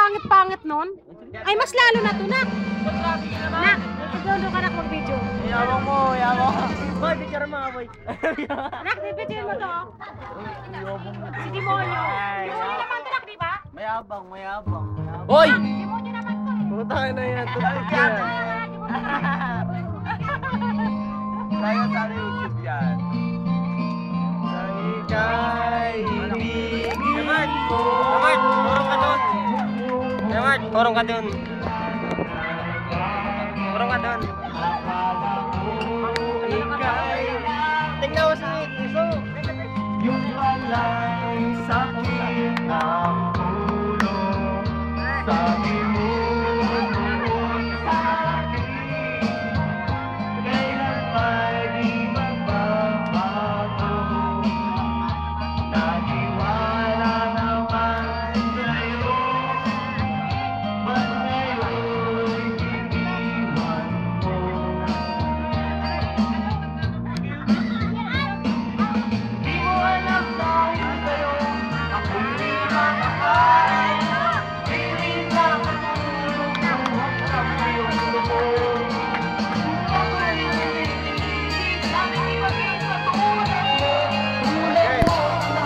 pangit-pangit nun. Ay, mas lalo na to, nak. Nak, ito ka nak mag-video. Yabang mo, yabang. Boy, picture mo, boy. Nak, video mo to. Si Demonyo. Demonyo naman to, nak, di ba? Mayabang, mayabang. Hoy! Demonyo naman to eh. Putang na yan, tutulog yan. Kaya sa YouTube yan. Sa ika'y ibigin ko. Namart, turong ka doon. Namart, turong ka doon. Turong ka doon. Ika'y tingnan mo sa iso. Yung walay sakit ng ulo. Sabi mo sa akin, kailan ba'y di magbabago? Naniwala naman sa'yo, ba't ngayon'y iniwan mo? Di mo alam dahil sa'yo, ako'y di makakain. Piling lang matulog ng wakap na iyong dugo. Ako'y naninig, sabi di ba pinagpatuloy mo? Tulad mo na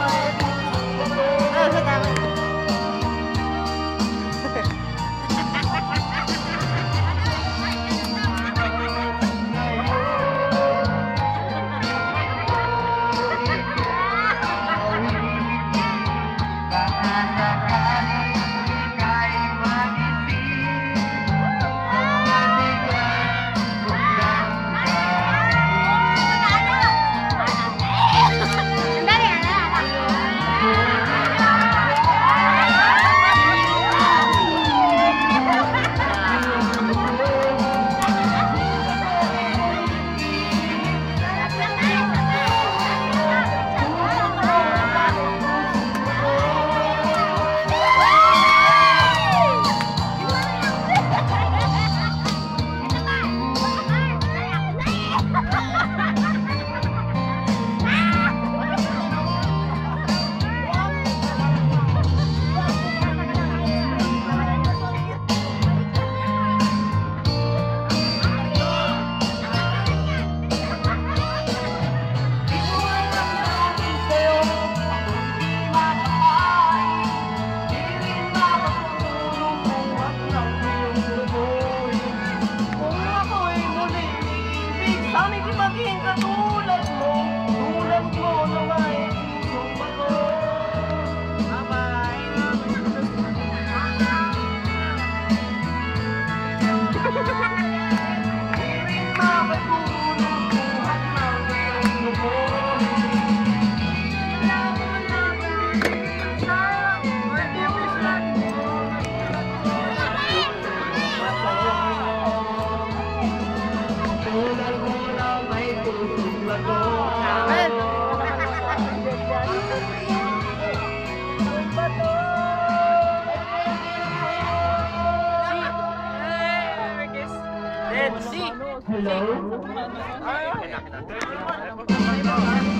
Hello?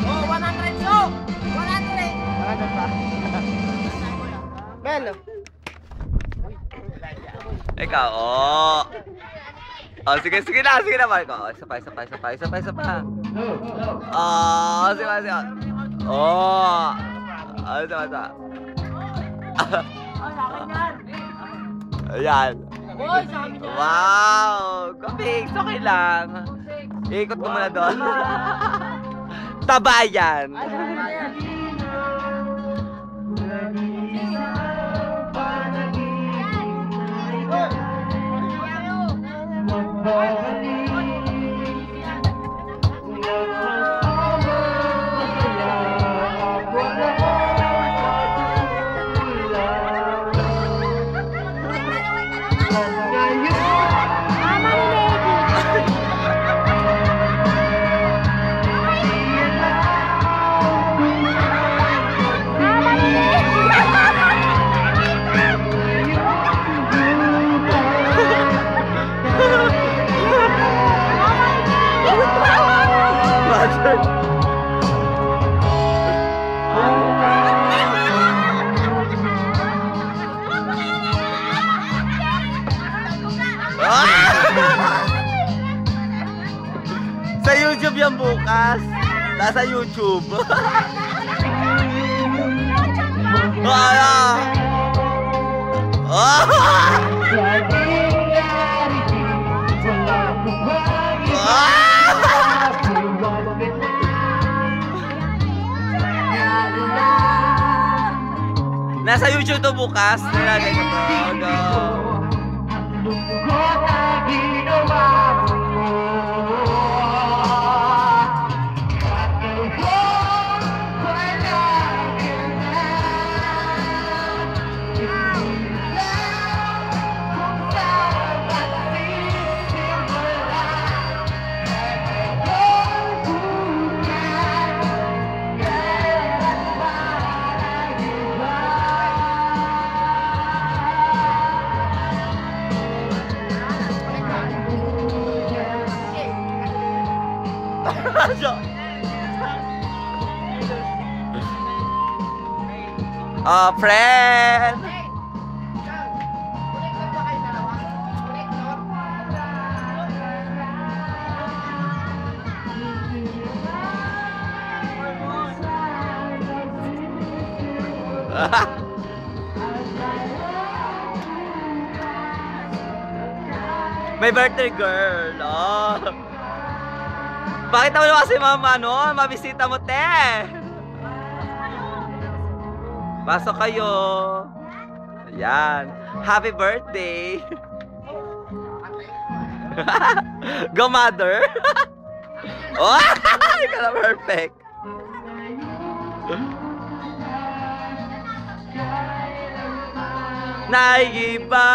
Oh, 100 so! 100! Bel! Ikaw, oh. Oh, sige na, Marco. Oh, isa pa. Oh, sige. Oh. Oh, isa. Ayan. Wow! Kapix, okay lang. Ikot ko muna doon. Tabayan! Sa YouTube yan bukas. Nasa YouTube. Wala. Nasa YouTube to bukas. Nilagay ko to. Friend! May birthday girl. Oh. Bakit naman kasi mama, no? Mabisita mo, te. Pasok kayo. Ayan. Happy birthday. Go, mother. Oh, ikaw na perfect. Naiiba.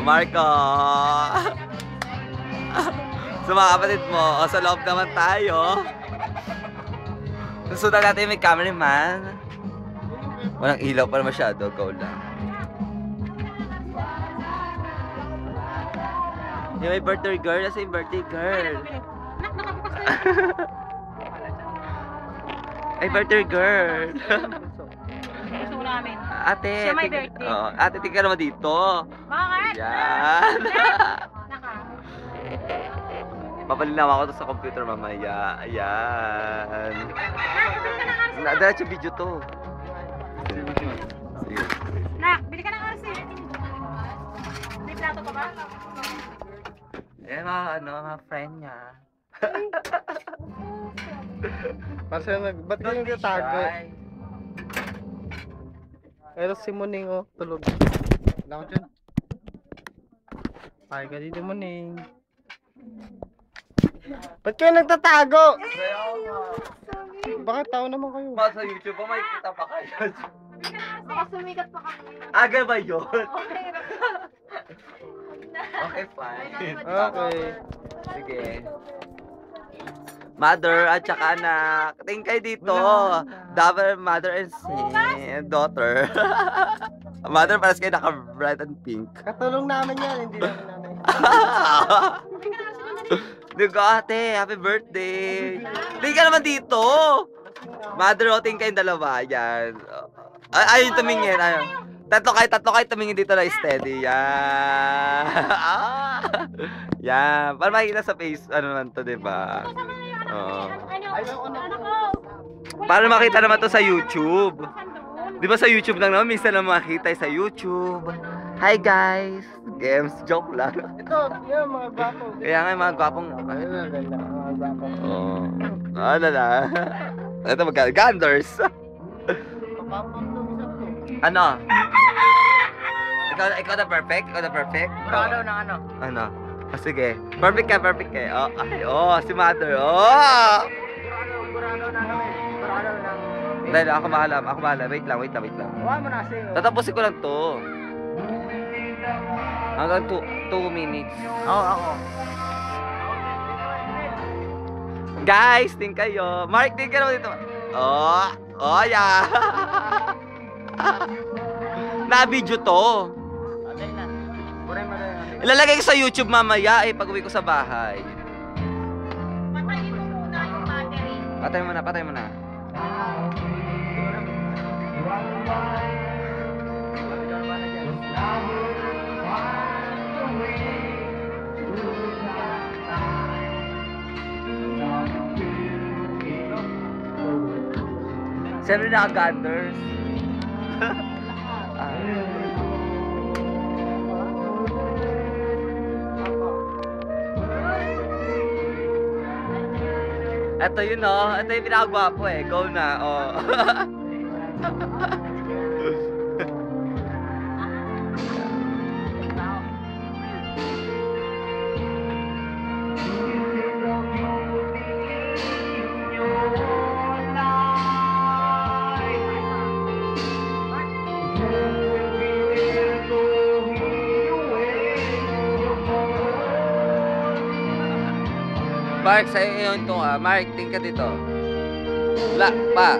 Marco. Sa mga kapatid mo, o sa loob naman tayo. Susunod natin may cameraman. Walang ilaw pa masyado, go lang. Yung may birthday girl, nasa yung birthday girl. Ay, birthday girl. Gusto namin. Ate, siya may birthday. Oh, ate, tingnan naman dito. Bakit? Yan. Naka. Papalinaw ako to sa computer mamaya. Ayan. Diretso video to. Sige. Nak, bili ka ng RC. May plato pa ba? Ayan mga friend niya. Marcel, ba't ka yung tatago? Pero si Muning, oh, tulog. Lang dyan. Ay, ka dito, Muning. Ba't kayo nagtatago? Bakit tao naman kayo? Sa YouTube, makikita pa kayo. Baka sumikat pa kami. Aga ba yun? Okay, fine. Okay. Sige. Mother at saka anak. Tingin kayo dito. Double mother and daughter. Mother paras kayo naka-bright and pink. Katulong namin yan, hindi namin namin. Digo ate, happy birthday. Tingin ka naman dito. Mother, tingin kayong dalawa. Yan. Ayun tumingin. Ayun. Tatlo kayo tumingin dito na steady. Yan. Yan. Para makikita sa face, ano naman to, diba? Oh. Para makita naman to sa YouTube. Di ba sa YouTube lang naman, minsan lang makita sa YouTube. Hi guys! Games, joke lang. Ito, yan, mga gwapo. Kaya nga yung mga gwapong... Ayun na, ganda, mga gwapo. Oh. Ano na? Ito Ganders. Ano? Ikaw na perfect? Ikaw na perfect? Ano na ano? Ano? Oh, sige. Perfect ka. Oh, ay, oh, si Mother. Oh! Kurado na namin. Kurado na. Dahil ako bahala. Wait lang. Huwag mo na kasi. Tatapusin ko lang to. Hanggang 2 minutes. Oo, ako. Guys, ting kayo. Mark, ting ka naman dito. Oh, yeah. Na-video to. Atay na. Buray mo na. Ilalagay ko sa YouTube mamaya pag uwi ko sa bahay. Patayin mo muna yung battery. Patay mo na. Siyempre naka-ganders. Ah. Ito yun oh. Ito yung pinakagwapo eh. Go na. Oh. Mark, sa'yo yun ito ah. Mark, tingin ka dito. Wala, pa.